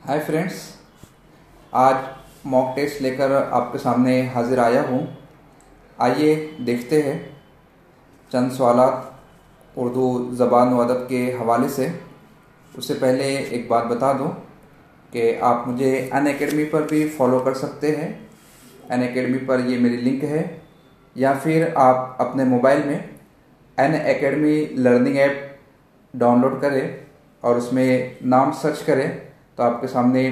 Hi friends, आज mock test लेकर आपके सामने हाजिर आया हूँ। आइए देखते हैं चंद सवालात उर्दू ज़बान व अदब के हवाले से। उससे पहले एक बात बता दूँ कि आप मुझे अनअकैडमी पर भी फॉलो कर सकते हैं। अनअकैडमी पर ये मेरी लिंक है, या फिर आप अपने मोबाइल में अनअकैडमी लर्निंग ऐप डाउनलोड करें और उसमें नाम सर्च करें तो आपके सामने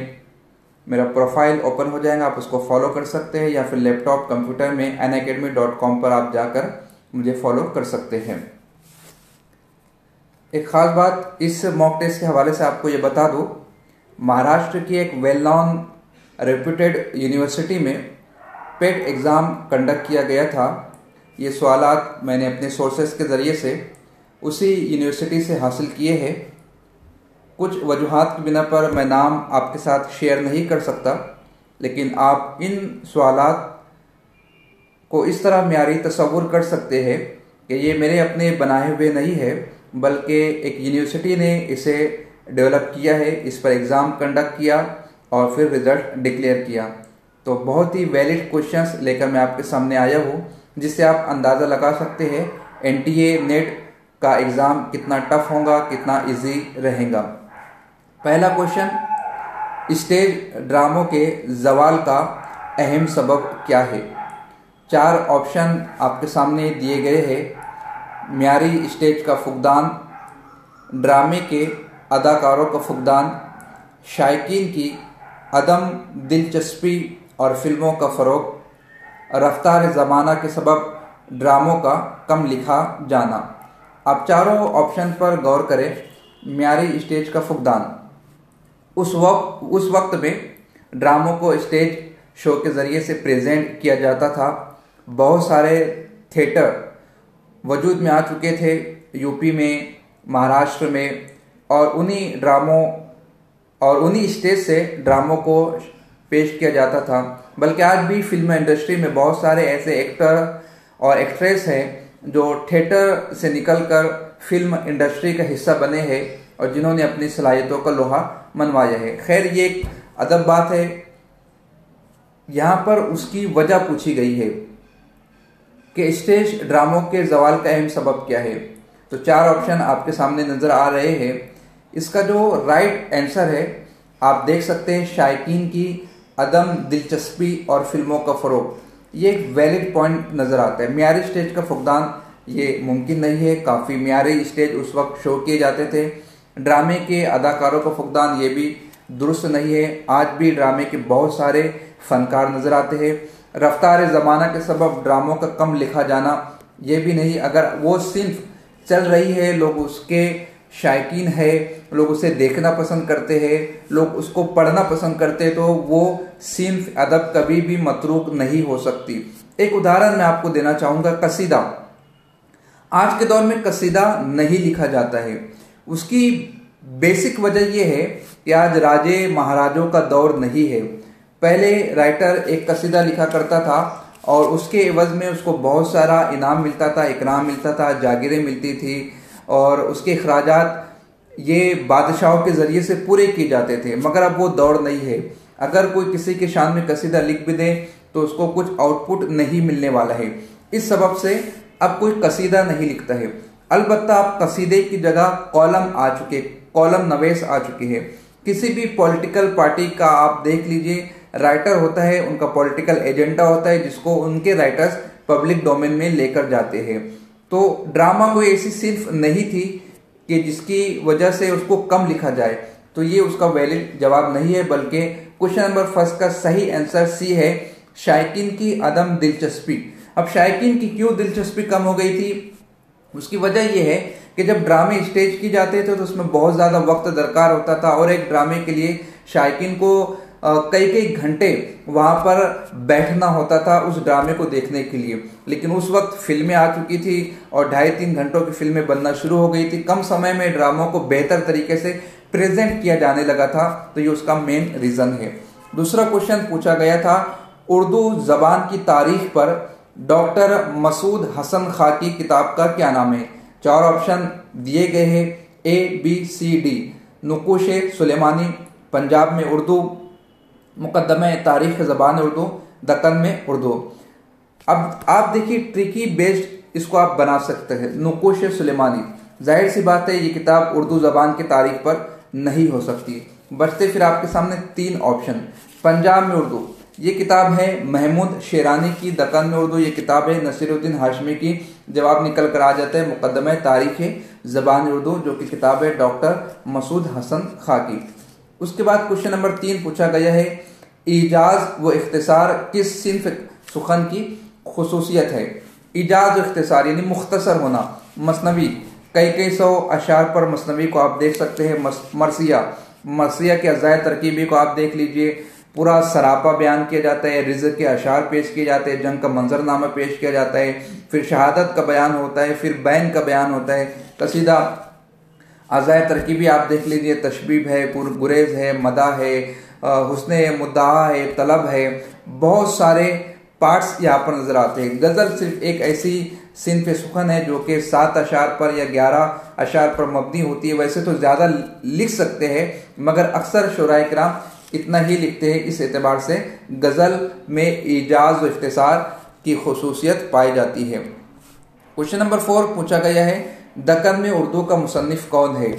मेरा प्रोफाइल ओपन हो जाएगा। आप उसको फॉलो कर सकते हैं, या फिर लैपटॉप कंप्यूटर में unacademy.com पर आप जाकर मुझे फॉलो कर सकते हैं। एक ख़ास बात इस मॉक टेस्ट के हवाले से आपको ये बता दूँ, महाराष्ट्र की एक वेल नॉन रेप्यूटेड यूनिवर्सिटी में पेट एग्ज़ाम कंडक्ट किया गया था। ये सवालात मैंने अपने सोर्सेस के ज़रिए से उसी यूनिवर्सिटी से हासिल किए हैं। कुछ वजूहात की बिना पर मैं नाम आपके साथ शेयर नहीं कर सकता, लेकिन आप इन सवालात को इस तरह म्यारी तस्वुर कर सकते हैं कि ये मेरे अपने बनाए हुए नहीं है, बल्कि एक यूनिवर्सिटी ने इसे डेवलप किया है, इस पर एग्ज़ाम कंडक्ट किया और फिर रिज़ल्ट डिक्लेयर किया। तो बहुत ही वैलिड क्वेश्चंस लेकर मैं आपके सामने आया हूँ, जिससे आप अंदाज़ा लगा सकते हैं NTA नेट का एग्ज़ाम कितना टफ होगा, कितना इजी रहेगा। पहला क्वेश्चन, स्टेज ड्रामों के ज़वाल का अहम सबब क्या है? 4 ऑप्शन आपके सामने दिए गए हैं। म्यारी स्टेज का फुकदान, ड्रामे के अदाकारों का फुकदान, शायकीन की अदम दिलचस्पी और फिल्मों का फ़रोग़, रफ्तार ज़माना के सबब ड्रामों का कम लिखा जाना। आप चारों ऑप्शन पर गौर करें। म्यारी स्टेज का फुकदान, उस वक्त में ड्रामों को स्टेज शो के ज़रिए से प्रेजेंट किया जाता था। बहुत सारे थिएटर वजूद में आ चुके थे यूपी में, महाराष्ट्र में, और उन्हीं ड्रामों और उन्हीं स्टेज से ड्रामों को पेश किया जाता था। बल्कि आज भी फिल्म इंडस्ट्री में बहुत सारे ऐसे एक्टर और एक्ट्रेस हैं जो थिएटर से निकलकर फिल्म इंडस्ट्री का हिस्सा बने हैं और जिन्होंने अपनी सलाहियतों का लोहा मनवाया है। खैर, ये एक अदब बात है। यहाँ पर उसकी वजह पूछी गई है कि स्टेज ड्रामों के ज़वाल का अहम सबब क्या है। तो 4 ऑप्शन आपके सामने नज़र आ रहे हैं। इसका जो राइट आंसर है, आप देख सकते हैं, शायकीन की अदम दिलचस्पी और फिल्मों का फ़रोग़। ये एक वैलिड पॉइंट नज़र आता है। म्यारी स्टेज का फुकदान ये मुमकिन नहीं है। काफ़ी म्यारी स्टेज उस वक्त शो किए जाते थे। ड्रामे के अदाकारों का फुकदान ये भी दुरुस्त नहीं है। आज भी ड्रामे के बहुत सारे फनकार नज़र आते हैं। रफ्तार ज़माना के सबब ड्रामों का कम लिखा जाना ये भी नहीं। अगर वो सिर्फ चल रही है, लोग उसके शायकीन है, लोग उसे देखना पसंद करते हैं, लोग उसको पढ़ना पसंद करते हैं, तो वो सिर्फ अदब कभी भी मतरूक नहीं हो सकती। एक उदाहरण मैं आपको देना चाहूँगा, कसीदा। आज के दौर में कसीदा नहीं लिखा जाता है। उसकी बेसिक वजह यह है कि आज राजे महाराजों का दौर नहीं है। पहले राइटर एक कसीदा लिखा करता था और उसके एवज में उसको बहुत सारा इनाम मिलता था, इकराम मिलता था, जागीरें मिलती थी, और उसके अखराजात ये बादशाहों के ज़रिए से पूरे किए जाते थे। मगर अब वो दौर नहीं है। अगर कोई किसी के शान में कसीदा लिख भी दे तो उसको कुछ आउटपुट नहीं मिलने वाला है। इस सबब से अब कोई कसीदा नहीं लिखता है। अलबत्ता अब कसीदे की जगह कॉलम आ चुके, कॉलम नवेश आ चुके हैं। किसी भी पॉलिटिकल पार्टी का आप देख लीजिए, राइटर होता है, उनका पॉलिटिकल एजेंडा होता है, जिसको उनके राइटर्स पब्लिक डोमेन में लेकर जाते हैं। तो ड्रामा कोई ऐसी सिर्फ नहीं थी कि जिसकी वजह से उसको कम लिखा जाए। तो ये उसका वैलिड जवाब नहीं है, बल्कि क्वेश्चन नंबर 1 का सही आंसर सी है, शायकीन की अदम दिलचस्पी। अब शायकीन की क्यों दिलचस्पी कम हो गई थी? उसकी वजह यह है कि जब ड्रामे स्टेज की जाते थे तो उसमें बहुत ज़्यादा वक्त दरकार होता था, और एक ड्रामे के लिए शायकीन को कई कई घंटे वहाँ पर बैठना होता था उस ड्रामे को देखने के लिए। लेकिन उस वक्त फिल्में आ चुकी थी और 2.5-3 घंटों की फिल्में बनना शुरू हो गई थी। कम समय में ड्रामों को बेहतर तरीके से प्रेजेंट किया जाने लगा था। तो ये उसका मेन रीज़न है। दूसरा क्वेश्चन पूछा गया था, उर्दू ज़बान की तारीख पर डॉक्टर मसूद हसन खां की किताब का क्या नाम है? 4 ऑप्शन दिए गए हैं, A, B, C, D। नुकूश Sulemani, Punjab में उर्दू, मुकद्दमे तारीख ज़बान उर्दू, दक्कन में उर्दू। अब आप देखिए ट्रिकी बेस्ड इसको आप बना सकते हैं। नुकूश सुलेमानी, जाहिर सी बात है ये किताब उर्दू ज़बान की तारीख पर नहीं हो सकती। बचते फिर आपके सामने 3 ऑप्शन। पंजाब में उर्दू, ये किताब है महमूद शेरानी की। दक्कन में उर्दू, ये किताब है नसीरुद्दीन हाशमी की। जवाब निकल कर आ जाता है मुकद्दमे तारीख ज़बान उर्दू, जो कि किताब है डॉक्टर मसूद हसन खां की। उसके बाद क्वेश्चन नंबर 3 पूछा गया है, इजाज व इख्तिसार किस सिन्फ सुखन की खुसूसियत है? इजाज व इख्तिसार यानी मुख्तसर होना। मसनवी, कई सौ अशार पर मसनवी को आप देख सकते हैं। मरसिया के अज़ाय तरकीबी को आप देख लीजिए, पूरा सरापा बयान किया जाता है, रिज़्क़ के अशार पेश किए जाते हैं, जंग का मंजरनामा पेश किया जाता है, फिर शहादत का बयान होता है, फिर बैन का बयान होता है। कसीदा अज़ाय तरकीबी आप देख लीजिए, तशबीब है, गुरेज है, मदा है, हुस्ने मुद्दा है, तलब है, बहुत सारे पार्ट्स यहाँ पर नजर आते हैं। गज़ल सिर्फ एक ऐसी सिन्फ सुखन है जो कि 7 अशार पर या 11 अशार पर मबनी होती है। वैसे तो ज़्यादा लिख सकते हैं, मगर अक्सर शुराए किराम इतना ही लिखते हैं। इस एतबार से गज़ल में इजाज व इख्तिसार की खुसूसियत पाई जाती है। क्वेश्चन नंबर 4 पूछा गया है, दक्कन में उर्दू का मुसन्निफ कौन है?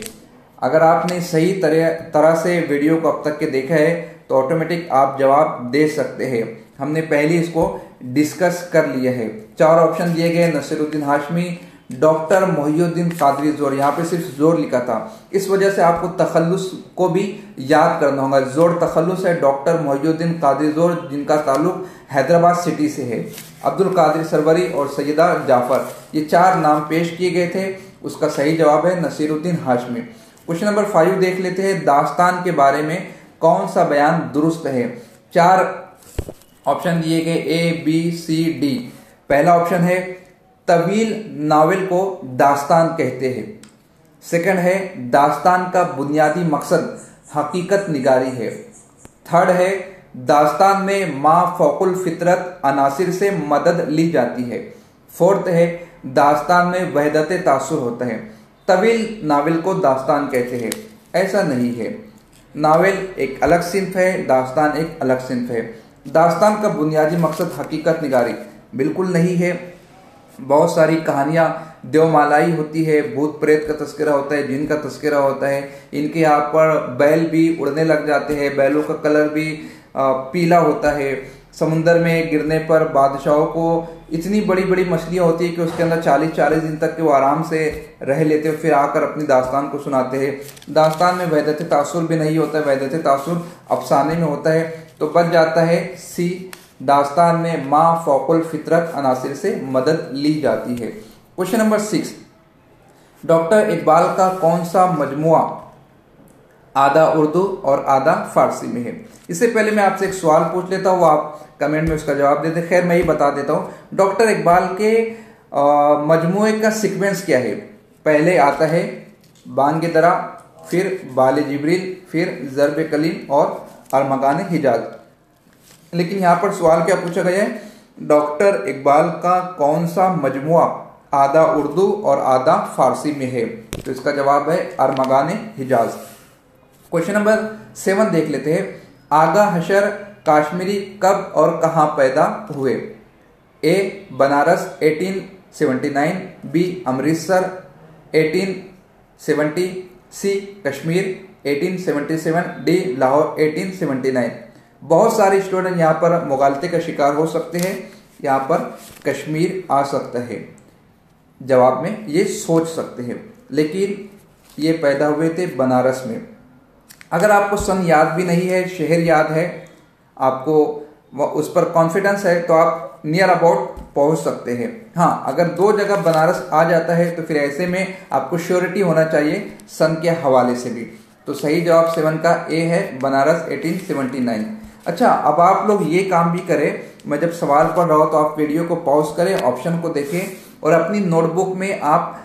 अगर आपने सही तरह से वीडियो को अब तक के देखा है तो ऑटोमेटिक आप जवाब दे सकते हैं। हमने पहले इसको डिस्कस कर लिया है। 4 ऑप्शन दिए गए, नसीरुद्दीन हाशमी, डॉक्टर मोहिउद्दीन कादरी जोर। यहाँ पे सिर्फ जोर लिखा था, इस वजह से आपको तखल्लुस को भी याद करना होगा। जोर तखल्लुस है डॉक्टर मोहिउद्दीन कादरी जोर, जिनका ताल्लुक हैदराबाद सिटी से है। अब्दुल कादिर सरवरी और सैयदा जाफर, ये 4 नाम पेश किए गए थे। उसका सही जवाब है नसीरुद्दीन हाशमी। क्वेश्चन नंबर 5 देख लेते हैं, दास्तान के बारे में कौन सा बयान दुरुस्त है? 4 ऑप्शन दिए गए, A, B, C, D। पहला ऑप्शन है तवील नावल को दास्तान कहते हैं। सेकंड है दास्तान का बुनियादी मकसद हकीकत निगारी है। थर्ड है दास्तान में मा फौकुल फितरत अनासिर से मदद ली जाती है। फोर्थ है दास्तान में वहदत तासुर होता है। तवील नावल को दास्तान कहते हैं, ऐसा नहीं है। नावल एक अलग सिन्फ है, दास्तान एक अलग सिन्फ है। दास्तान का बुनियादी मकसद हकीकत निगारी बिल्कुल नहीं है। बहुत सारी कहानियाँ देवमालाई होती है, भूत प्रेत का तस्करा होता है, जिन का तस्करा होता है। इनके यहाँ पर बैल भी उड़ने लग जाते हैं, बैलों का कलर भी पीला होता है। समुंदर में गिरने पर बादशाहों को इतनी बड़ी बड़ी मछलियाँ होती है कि उसके अंदर 40-40 दिन तक के वो आराम से रह लेते हैं, फिर आकर अपनी दास्तान को सुनाते हैं। दास्तान में वहदत तासुर भी नहीं होता है, वहदत तासुर अफसाने में होता है। तो बच जाता है सी, दास्तान में मा फौकुल फितरत अनासिर से मदद ली जाती है। क्वेश्चन नंबर 6, डॉक्टर इकबाल का कौन सा मजमुआ आधा उर्दू और आधा फारसी में है? इससे पहले मैं आपसे एक सवाल पूछ लेता हूँ, आप कमेंट में उसका जवाब दे दे। खैर मैं ही बता देता हूँ, डॉक्टर इकबाल के मजमुए का सीक्वेंस क्या है? पहले आता है बांग दरा, फिर बाल जिब्रील, फिर ज़र्ब कलीम और अरमगान हिजाज। लेकिन यहाँ पर सवाल क्या पूछा गया है, डॉक्टर इकबाल का कौन सा मजमुआ आधा उर्दू और आधा फारसी में है? तो इसका जवाब है अरमगान हिजाज। क्वेश्चन नंबर 7 देख लेते हैं, आगा हशर काश्मीरी कब और कहाँ पैदा हुए? A, Banaras 1879, B, Amritsar 1870, C, Kashmir 1877, D, Lahore 1879। बहुत सारे स्टूडेंट यहाँ पर मुगालते का शिकार हो सकते हैं, यहाँ पर कश्मीर आ सकता है जवाब में, ये सोच सकते हैं, लेकिन ये पैदा हुए थे बनारस में। अगर आपको सन याद भी नहीं है, शहर याद है, आपको उस पर कॉन्फिडेंस है, तो आप नियर अबाउट पहुंच सकते हैं। हाँ, अगर 2 जगह बनारस आ जाता है तो फिर ऐसे में आपको श्योरिटी होना चाहिए सन के हवाले से भी। तो सही जवाब 7 का ए है, बनारस 1879। अच्छा, अब आप लोग ये काम भी करें, मैं जब सवाल पढ़ रहा हूँ तो आप वीडियो को पॉज करें, ऑप्शन को देखें और अपनी नोटबुक में आप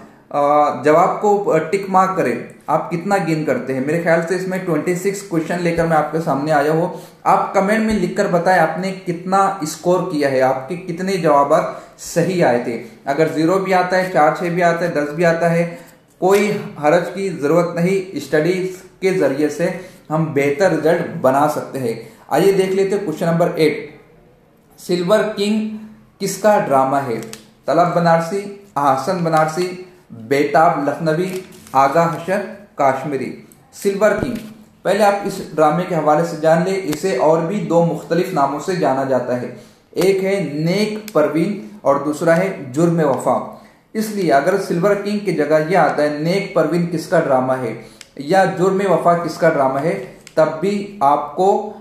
जवाब को टिक मार्क करें, आप कितना गेन करते हैं। मेरे ख्याल से इसमें 26 क्वेश्चन लेकर मैं आपके सामने आया हूँ। आप कमेंट में लिखकर बताएं आपने कितना स्कोर किया है, आपके कितने जवाब सही आए थे। अगर 0 भी आता है, 4-6 भी आता है, 10 भी आता है, कोई हरज की जरूरत नहीं। स्टडी के जरिए से हम बेहतर रिजल्ट बना सकते हैं। आइए देख लेते हैं क्वेश्चन नंबर 8। सिल्वर किंग किसका ड्रामा है? तलब बनारसी, अहसन बनारसी, बेताब लखनवी, आगा हशर काश्मीरी। सिल्वर किंग, पहले आप इस ड्रामे के हवाले से जान ले। इसे और भी दो मुख्तलिफ नामों से जाना जाता है, एक है नेक परवीन और दूसरा है जुर्म वफा। इसलिए अगर सिल्वर किंग की जगह यह आता है नेक परवीन किसका ड्रामा है या जुर्म वफा किसका ड्रामा है, तब भी आपको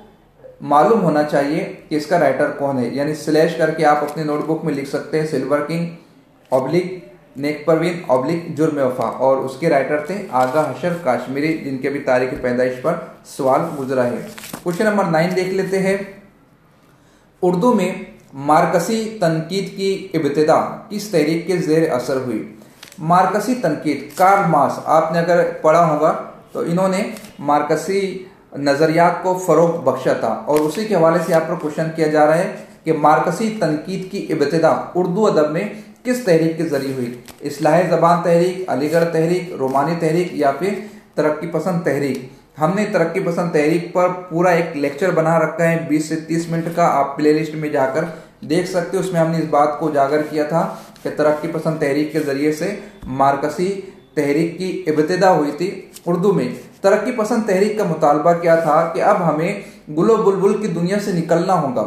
मालूम होना चाहिए कि इसका राइटर कौन है। यानी स्लैश करके आप अपने नोटबुक में लिख सकते हैं सिल्वर किंग ऑब्लिक नेक परवीन ऑब्लिक जुर्म वफा, और उसके राइटर थे आगा हशर काश्मीरी, जिनके भी तारीख पैदाइश पर सवाल गुजरा है। क्वेश्चन नंबर 9 देख लेते हैं। उर्दू में मार्कसी तनकीद की इब्तिदा किस तहरीक के जेर असर हुई? मार्कसी तनकीद, कार्ल मार्क्स, आपने अगर पढ़ा होगा तो इन्होंने मार्कसी नजरियात को फरोग बख्शा था, और उसी के हवाले से यहाँ पर क्वेश्चन किया जा रहा है कि मार्कसी तनकीद की इब्तिदा उर्दू अदब में किस तहरीक के जरिए हुई? इस्लाह ज़बान तहरीक, अलीगढ़ तहरीक, रोमानी तहरीक या फिर तरक्की पसंद तहरीक? हमने तरक्की पसंद तहरीक पर पूरा एक लेक्चर बना रखा है 20 से 30 मिनट का, आप प्लेलिस्ट में जाकर देख सकते हो। उसमें हमने इस बात को उजागर किया था कि तरक्की पसंद तहरीक के जरिए से मार्कसी तहरीक की इब्तिदा हुई थी उर्दू में। तरक्की पसंद तहरीक का मुतालबा क्या था कि अब हमें गुलो बुलबुल की दुनिया से निकलना होगा,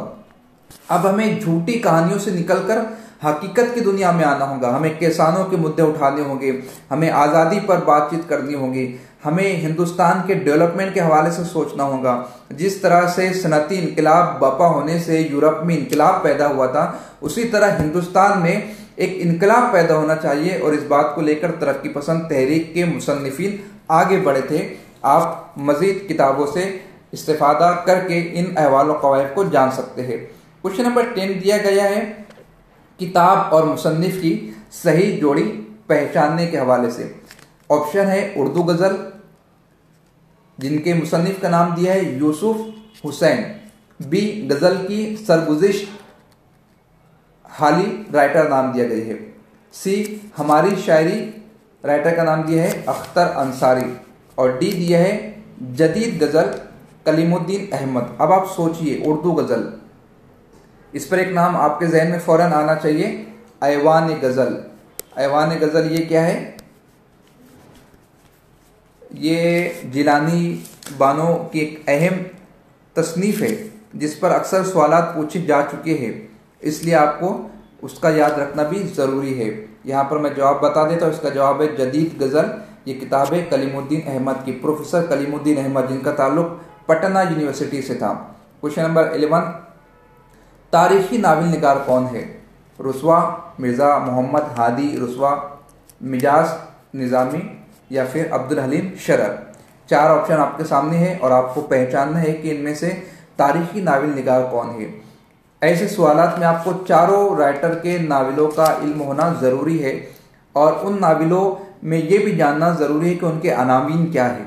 अब हमें झूठी कहानियों से निकलकर हकीकत की दुनिया में आना होगा, हमें किसानों के मुद्दे उठाने होंगे, हमें आज़ादी पर बातचीत करनी होगी, हमें हिंदुस्तान के डेवलपमेंट के हवाले से सोचना होगा। जिस तरह से सनती इनकलाब बपा होने से यूरोप में इनकलाब पैदा हुआ था, उसी तरह हिंदुस्तान में एक इनकलाब पैदा होना चाहिए, और इस बात को लेकर तरक्की पसंद तहरीक के मुसन्निफीन आगे बढ़े थे। आप मजीद किताबों से इस्तेफादा करके इन अहवाल कवायद को जान सकते हैं। क्वेश्चन नंबर 10 दिया गया है, किताब और मुसन्निफ की सही जोड़ी पहचानने के हवाले से। ऑप्शन है उर्दू गजल, जिनके मुसन्निफ का नाम दिया है यूसुफ हुसैन, बी गजल की सरगुजिश, हाली राइटर नाम दिया गया है, सी हमारी शायरी, राइटर का नाम दिया है अख्तर अंसारी, और डी दिया है जदीद गजल कलीमुद्दीन अहमद। अब आप सोचिए, उर्दू गजल, इस पर एक नाम आपके जहन में फौरन आना चाहिए, ऐवान गजल। ऐवान गजल ये क्या है? ये जिलानी बानो की एक अहम तसनीफ है जिस पर अक्सर सवालात पूछे जा चुके हैं, इसलिए आपको उसका याद रखना भी ज़रूरी है। यहाँ पर मैं जवाब बता देता हूँ, इसका जवाब है जदीद गज़ल। ये किताब है कलीमुद्दीन अहमद की, प्रोफेसर कलीमुद्दीन अहमद, जिनका ताल्लुक पटना यूनिवर्सिटी से था। क्वेश्चन नंबर 11, तारीखी नावल निगार कौन है? रुस्वा, मिर्ज़ा मोहम्मद हादी रुस्वा, मिजाज निज़ामी या फिर अब्दुल हलीम शरर। 4 ऑप्शन आपके सामने है और आपको पहचानना है कि इनमें से तारीखी नावल निगार कौन है। ऐसे सवालात में आपको चारों राइटर के नावलों का इल्म होना ज़रूरी है, और उन नावलों में ये भी जानना ज़रूरी है कि उनके अनामीन क्या है,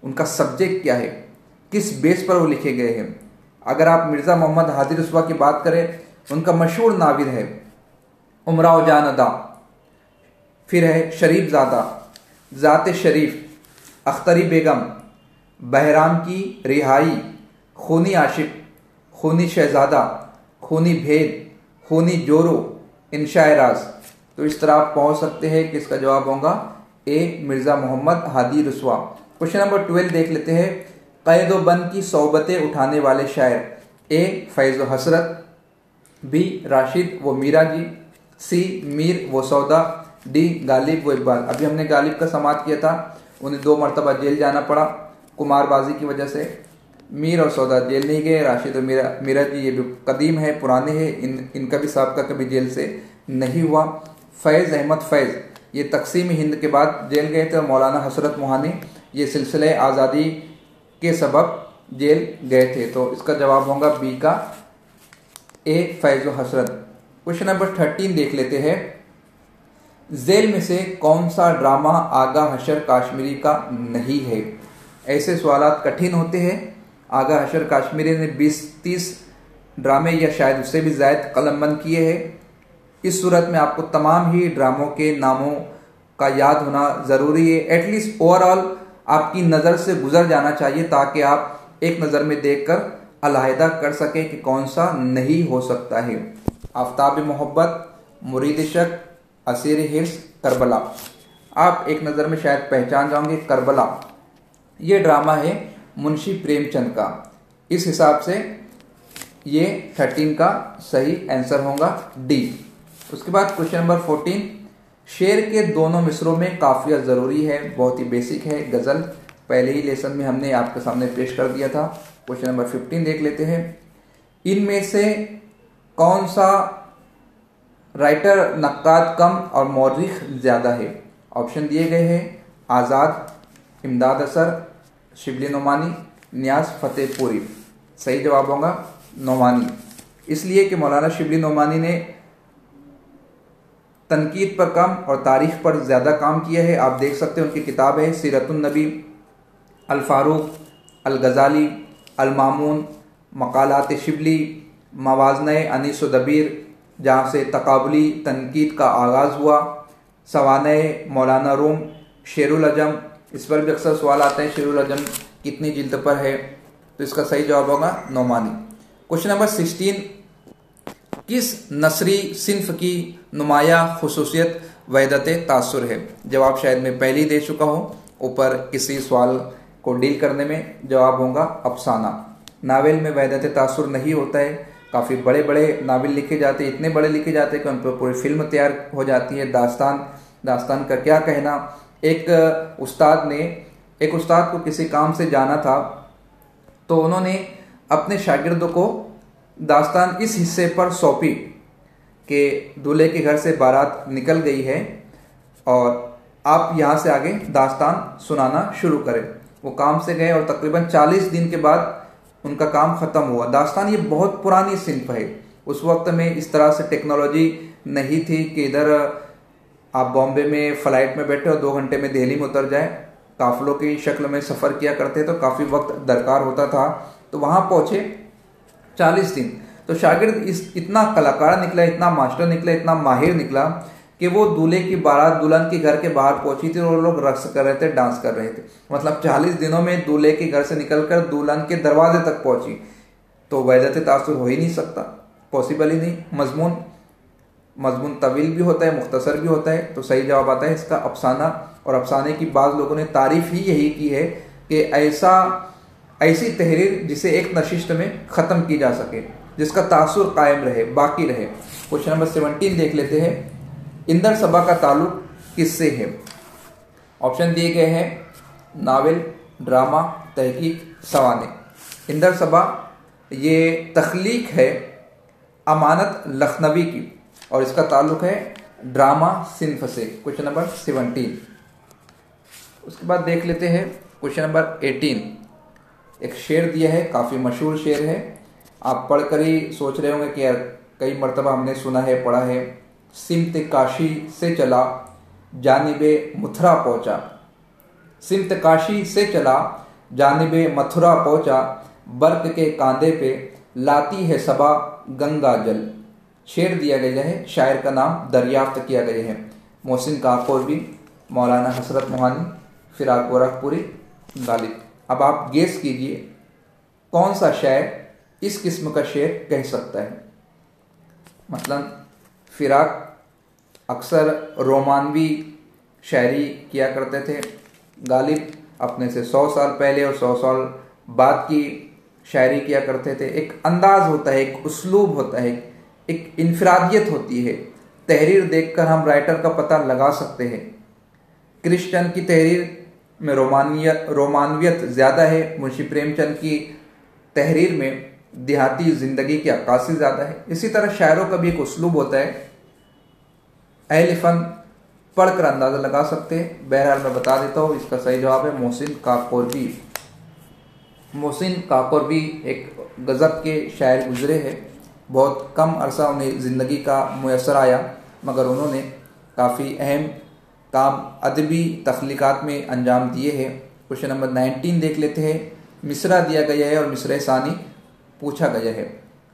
उनका सब्जेक्ट क्या है, किस बेस पर वो लिखे गए हैं। अगर आप मिर्ज़ा मोहम्मद हादी रुस्वा की बात करें, उनका मशहूर नावल है उमराव जान अदा, फिर है शरीफ ज़ादा, ज़ात शरीफ, अख्तरी बेगम, बहराम की रिहाई, खूनी आशिक, खूनी शहजादा, खूनी भेद, खूनी जोरो, इंशाए राज। तो इस तरह आप पहुंच सकते हैं कि इसका जवाब होगा ए मिर्ज़ा मोहम्मद हादी रुस्वा। क्वेश्चन नंबर 12 देख लेते हैं, कैद व बंद की सोबतें उठाने वाले शायर। ए फैज़ व हसरत, बी राशिद व मीरा जी, सी मीर व सौदा, डी गालिब व इकबाल। अभी हमने गालिब का समात किया था, उन्हें 2 मरतबा जेल जाना पड़ा कुमारबाजी की वजह से। मीर और सौदा जेल नहीं गए, राशिद और मीरा जी ये भी कदीम है, पुराने हैं, इनका भी साहब का कभी जेल से नहीं हुआ। फैज़ अहमद फैज़ ये तकसीम हिंद के बाद जेल गए थे, और मौलाना हसरत मोहानी ये सिलसिले आज़ादी के सबब जेल गए थे। तो इसका जवाब होगा बी का ए फैज़ हसरत। क्वेश्चन नंबर 13 देख लेते हैं, जेल में से कौन सा ड्रामा आगा हशर काश्मीरी का नहीं है? ऐसे सवालात कठिन होते हैं। आगा हशर काश्मीरी ने 20-30 ड्रामे या शायद उससे भी ज़ायद कलमबंद किए हैं। इस सूरत में आपको तमाम ही ड्रामों के नामों का याद होना ज़रूरी है। एटलीस्ट ओवरऑल आपकी नज़र से गुजर जाना चाहिए, ताकि आप एक नज़र में देखकर अलहदा कर सके कि कौन सा नहीं हो सकता है। आफ्ताब मोहब्बत, मुरीद इश्क, असीर हिर्स, करबला। आप एक नज़र में शायद पहचान जाओगे करबला, ये ड्रामा है मुंशी प्रेमचंद का। इस हिसाब से ये 13 का सही आंसर होगा डी। उसके बाद क्वेश्चन नंबर 14, शेर के दोनों मिसरों में काफिया जरूरी है। बहुत ही बेसिक है, गजल पहले ही लेसन में हमने आपके सामने पेश कर दिया था। क्वेश्चन नंबर 15 देख लेते हैं। इनमें से कौन सा राइटर नक्काद कम और मौरिख ज्यादा है? ऑप्शन दिए गए हैं आज़ाद, इमदाद असर, शिबली नोमानी, नियाज फतेहपुरी। सही जवाब होगा नोमानी, इसलिए कि मौलाना शिबली नोमानी ने तनकीद पर कम और तारीख पर ज़्यादा काम किया है। आप देख सकते हैं उनकी किताब है सीरतुन नबी, अल फारूक, अल गज़ाली, अल मामून, मकालात शिबली, मवाज़ने अनीस व दबीर, जहाँ से तकाबुली तनकीद का आगाज़ हुआ, सवाने मौलाना रूम, शेरुल अजम। इस पर भी अक्सर सवाल आते हैं शेरुल अजम कितनी जिल्द पर है, तो इसका सही जवाब होगा नोमानी। क्वेश्चन नंबर 16, किस नसरी सिन्फ की नुमाया खुसूसियत वहदत तासुर है? जवाब शायद मैं पहले ही दे चुका हूँ ऊपर किसी सवाल को डील करने में। जवाब होगा अफसाना। नावल में वहदत तासुर नहीं होता है। काफ़ी बड़े बड़े नावल लिखे जाते हैं, इतने बड़े लिखे जाते हैं कि उन पर पूरी फिल्म तैयार हो जाती है। दास्तान का क्या कहना। एक उस्ताद को किसी काम से जाना था, तो उन्होंने अपने शागिर्दों को दास्तान इस हिस्से पर सौंपी कि दूल्हे के घर से बारात निकल गई है और आप यहाँ से आगे दास्तान सुनाना शुरू करें। वो काम से गए और तकरीबन 40 दिन के बाद उनका काम ख़त्म हुआ। दास्तान ये बहुत पुरानी सिन्फ है। उस वक्त में इस तरह से टेक्नोलॉजी नहीं थी कि इधर आप बॉम्बे में फ़्लाइट में बैठे और 2 घंटे में दिल्ली में उतर जाए। काफ़िलों की शक्ल में सफ़र किया करते तो काफ़ी वक्त दरकार होता था। तो वहाँ पहुँचे 40 दिन। तो शागिर्द इतना कलाकार निकला, इतना मास्टर निकला, इतना माहिर निकला कि वो दूल्हे की बारात दुल्हन के घर के बाहर पहुंची थी और वो लोग रक्स कर रहे थे, डांस कर रहे थे। मतलब 40 दिनों में दूल्हे के घर से निकलकर दुल्हन के दरवाजे तक पहुंची। तो वहदत तासुर हो ही नहीं सकता, पॉसिबल ही नहीं। मजमून तवील भी होता है, मुख्तसर भी होता है। तो सही जवाब आता है इसका अफसाना। और अफसाने की बाज़ लोगों ने तारीफ ही यही की है कि ऐसी तहरीर जिसे एक नशिस्त में ख़त्म की जा सके, जिसका तासुर कायम रहे, बाकी रहे। क्वेश्चन नंबर 17 देख लेते हैं। इंदर सबा का ताल्लुक किससे है? ऑप्शन दिए गए हैं नावल, ड्रामा, तहकीक, सवाने। इंदर सबा ये तख्लीक है अमानत लखनवी की और इसका ताल्लुक है ड्रामा सिन्फ से। Question number 17। उसके बाद देख लेते हैं क्वेश्चन नंबर 18। एक शेर दिया है, काफ़ी मशहूर शेर है। आप पढ़कर ही सोच रहे होंगे कि यार कई मरतबा हमने सुना है, पढ़ा है। सिमत काशी से चला जानिबे मथुरा पहुंचा, सिमत काशी से चला जानिबे मथुरा पहुंचा, बर्क के कांधे पे लाती है सबा गंगा जल। शेर दिया गया है, शायर का नाम दरियाफ्त किया गया है। मोहसिन काकोरबी, मौलाना हसरत मोहानी, फिराक गोरखपुरी, गालिब। अब आप गेस कीजिए कौन सा शायर इस किस्म का शेर कह सकता है। मतलब फिराक अक्सर रोमानवी शायरी किया करते थे। गालिब अपने से 100 साल पहले और 100 साल बाद की शायरी किया करते थे। एक अंदाज होता है, एक उस्लूब होता है, एक इनफरादियत होती है। तहरीर देखकर हम राइटर का पता लगा सकते हैं। क्रिश्चियन की तहरीर में रोमानवियत ज़्यादा है। मुंशी प्रेमचंद की तहरीर में देहाती ज़िंदगी की अक्कासी ज़्यादा है। इसी तरह शायरों का भी एक उस्लूब होता है। अहले फन पढ़कर अंदाज़ा लगा सकते हैं। बहरहाल मैं बता देता हूँ, इसका सही जवाब है मोहसिन काकोरबी। मोहसिन काकोरबी एक गज़ब के शायर गुजरे हैं। बहुत कम अरसा उन्हें ज़िंदगी का मुयसर आया, मगर उन्होंने काफ़ी अहम काम अदबी तख्लीक़ात में अंजाम दिए हैं। क्वेश्चन नंबर 19 देख लेते हैं। मिसरा दिया गया है और मिसरे सानी पूछा गया है।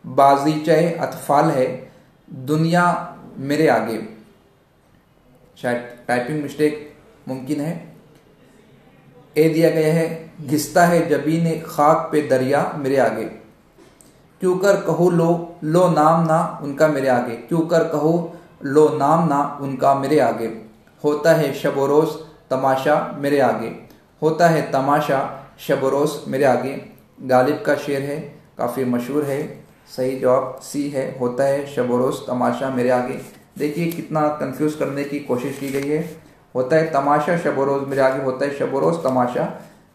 बाज़ीचे अतफाल है दुनिया मेरे आगे। शायद टाइपिंग मिस्टेक मुमकिन है। ए दिया गया है, घिसता है जबीन खाक पे दरिया मेरे आगे, क्यों कर कहो लो नाम ना उनका मेरे आगे, क्यों कर कहो लो नाम ना उनका मेरे आगे, होता है शब व रोज़ तमाशा मेरे आगे, होता है तमाशा शब व रोज़ मेरे आगे। गालिब का शेर है, काफ़ी मशहूर है। सही जवाब सी है, होता है शब व रोज़ तमाशा मेरे आगे। देखिए कितना कंफ्यूज करने की कोशिश की गई है। होता है तमाशा शब व रोज़ मेरे आगे, होता है शब व रोज़ तमाशा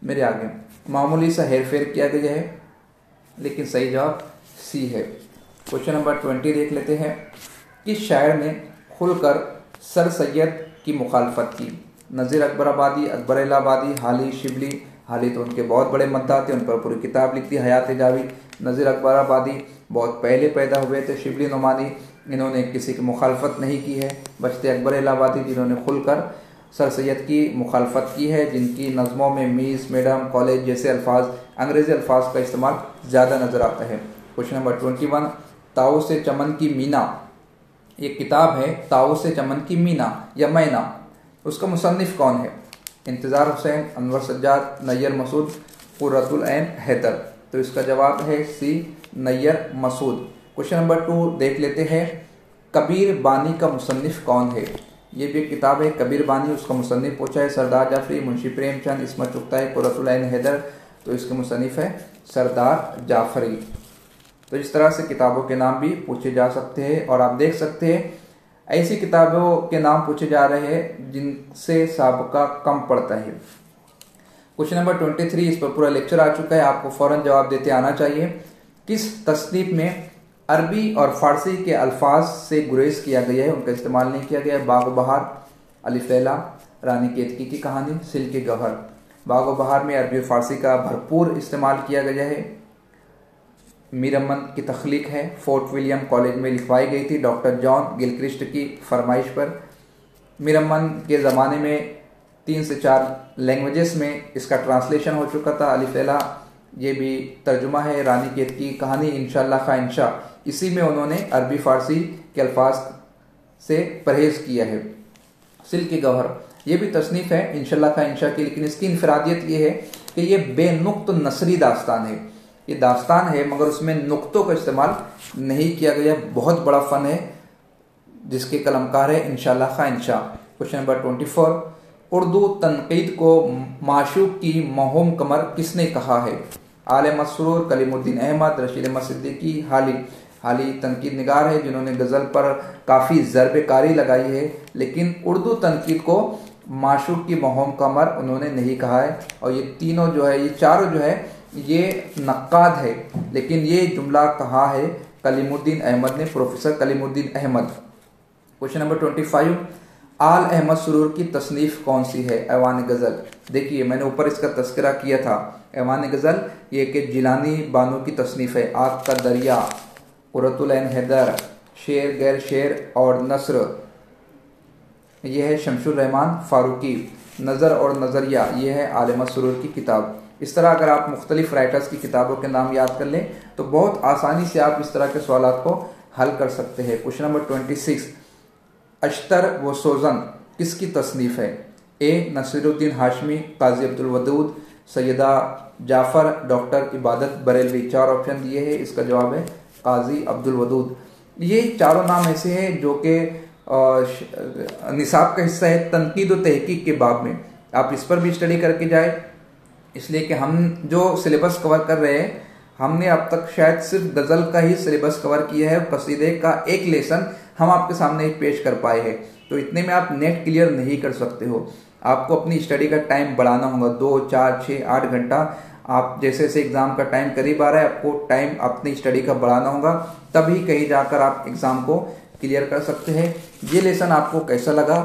मेरे आगे। मामूली सा हेर फेर किया गया है, लेकिन सही जवाब सी है। क्वेश्चन नंबर 20 देख लेते हैं। किस शायर ने खुलकर सर सैयद की मुखालफत की? नज़ीर अकबराबादी, अकबर इलाहाबादी, हाली शिबली। हाली तो उनके बहुत बड़े मद्दा थे, उन पर पूरी किताब लिख दी, हयात जावी। नज़ीर अकबराबादी बहुत पहले पैदा हुए थे। शिबली नुमानी, इन्होंने किसी की मुखालफत नहीं की है। बचते अकबर इलाहाबादी, जिन्होंने खुलकर सर सैयद की मुखालफत की है, जिनकी नज़मों में मीस, मैडम, कॉलेज जैसे अल्फाज, अंग्रेज़ी अल्फाज का इस्तेमाल ज़्यादा नज़र आता है। Question number 21। ताऊ से चमन की मीना, ये किताब है ताऊ से चमन की मीना या मैना, उसका मुसन्निफ कौन है? इंतज़ार हुसैन, अनवर सज्जाद, नैयर मसूद, कुर्रतुल ऐन हैदर। तो इसका जवाब है सी, नैयर मसूद। क्वेश्चन नंबर 2 देख लेते हैं। कबीर बानी का मुसन्निफ कौन है? ये भी एक किताब है कबीर बानी, उसका मुसन्निफ पूछा है सरदार जाफरी, मुंशी प्रेमचंद, इस्मत चुगताई, कुर्रतुल ऐन हैदर। तो इसके मुसन्निफ है सरदार जाफरी। तो इस तरह से किताबों के नाम भी पूछे जा सकते हैं, और आप देख सकते हैं ऐसी किताबों के नाम पूछे जा रहे हैं जिनसे साबका कम पड़ता है। क्वेश्चन नंबर 23, इस पर पूरा लेक्चर आ चुका है, आपको फौरन जवाब देते आना चाहिए। किस तसनीफ में अरबी और फारसी के अल्फाज से गुरेज किया गया है, उनका इस्तेमाल नहीं किया गया है? बाग बहार, अलिफ लैला, रानी केतकी की कहानी, सिल्क गौहर। बाग बहार में अरबी और फारसी का भरपूर इस्तेमाल किया गया है। मीर अमन की तख्लीक है, फोर्ट विलियम कॉलेज में लिखवाई गई थी डॉक्टर जॉन गिलक्रिस्ट की फरमाइश पर। मीर अमन के ज़माने में 3 से 4 लैंग्वेजेस में इसका ट्रांसलेशन हो चुका था। अलिफ लैला ये भी तर्जुमा है। रानी केतकी की कहानी, इंशाअल्लाह खा इंशा, इसी में उन्होंने अरबी फारसी के अल्फाज से परहेज़ किया है। सिल्क गौहर ये भी तसनीफ़ है इंशाअल्लाह खा इंशा की, लेकिन इसकी इनफरादियत ये है कि ये बेनुक्त नसरी दास्तान है। ये दास्तान है मगर उसमें नुक्तों का इस्तेमाल नहीं किया गया। बहुत बड़ा फ़न है जिसके कलमकार है इंशाअल्लाह खा इंशा। क्वेश्चन नंबर 24, उर्दू तनकीद को माशूक की महोम कमर किसने कहा है? आले मसरूर, कलीमुद्दीन अहमद, रशीद अहमद सिद्दीकी, हाली। हाली तनकीद निगार है जिन्होंने गज़ल पर काफ़ी ज़रबेकारी लगाई है, लेकिन उर्दू तनकीद को माशूक की महोम कमर उन्होंने नहीं कहा है। और ये तीनों जो है, ये चारों जो है ये नक्काद है, लेकिन ये जुमला कहा है कलीमुद्दीन अहमद ने, professor Kalimuddin Ahmad. Question number 25, Aal Ahmad Suroor की तसनीफ़ कौन सी है? ऐवान गज़ल। देखिए मैंने ऊपर इसका तस्करा किया था। ऐवान गज़ल ये कि जिलानी बानो की तसनीफ़ है। आग का दरिया, कुर्रतुल ऐन हैदर, शेर गैर शेर और नस्र, यह है शमशुर रहमान फारूकी। नज़र और नज़रिया ये है आल अहमद सुरूर की किताब। इस तरह अगर आप मुख्तलिफ राइटर्स की किताबों के नाम याद कर लें तो बहुत आसानी से आप इस तरह के सवालात को हल कर सकते हैं। क्वेश्चन नंबर 26, अश्तर व सोजन किसकी तसनीफ़ है? ए नसीरुद्दीन हाशमी, काजी अब्दुल वदूद, सैयदा जाफ़र, डॉक्टर इबादत बरेलवी। 4 ऑप्शन दिए हैं, इसका जवाब है काजी अब्दुल वदूद। ये चारों नाम ऐसे हैं जो कि निसाब का हिस्सा है तनकीद व तहकीक के बाब में। आप इस पर भी स्टडी करके जाए, इसलिए कि हम जो सिलेबस कवर कर रहे हैं, हमने अब तक शायद सिर्फ गज़ल का ही सिलेबस कवर किया है। कसीदे का एक लेसन हम आपके सामने पेश कर पाए हैं, तो इतने में आप नेट क्लियर नहीं कर सकते हो। आपको अपनी स्टडी का टाइम बढ़ाना होगा, 2, 4, 6, 8 घंटा। आप जैसे जैसे एग्ज़ाम का टाइम करीब आ रहा है, आपको टाइम अपनी स्टडी का बढ़ाना होगा, तभी कहीं जाकर आप एग्ज़ाम को क्लियर कर सकते हैं। ये लेसन आपको कैसा लगा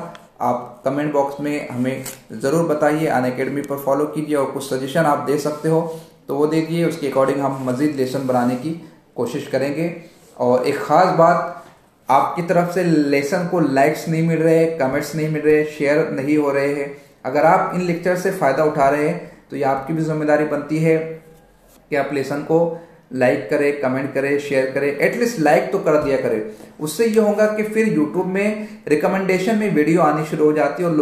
आप कमेंट बॉक्स में हमें ज़रूर बताइए। अनअकैडमी पर फॉलो कीजिए, और कुछ सजेशन आप दे सकते हो तो वो दीजिए, उसके अकॉर्डिंग हम मज़ीद लेसन बनाने की कोशिश करेंगे। और एक ख़ास बात, आपकी तरफ से लेसन को लाइक्स नहीं मिल रहे, कमेंट्स नहीं मिल रहे, शेयर नहीं हो रहे हैं। अगर आप इन लेक्चर से फ़ायदा उठा रहे हैं तो ये आपकी भी जिम्मेदारी बनती है कि आप लेसन को लाइक करें, कमेंट करें, शेयर करें, एटलीस्ट लाइक तो कर दिया करें। उससे ये होगा कि फिर यूट्यूब में रिकमेंडेशन में वीडियो आनी शुरू हो जाती है और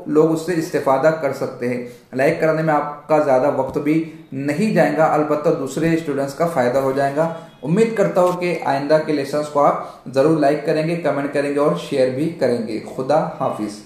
लोग उससे इस्तेफादा कर सकते हैं। लाइक कराने में आपका ज़्यादा वक्त भी नहीं जाएगा, अलबत्ता दूसरे स्टूडेंट्स का फ़ायदा हो जाएगा। उम्मीद करता हूँ कि आइंदा के लेसन्स को आप ज़रूर लाइक करेंगे, कमेंट करेंगे और शेयर भी करेंगे। खुदा हाफिज़।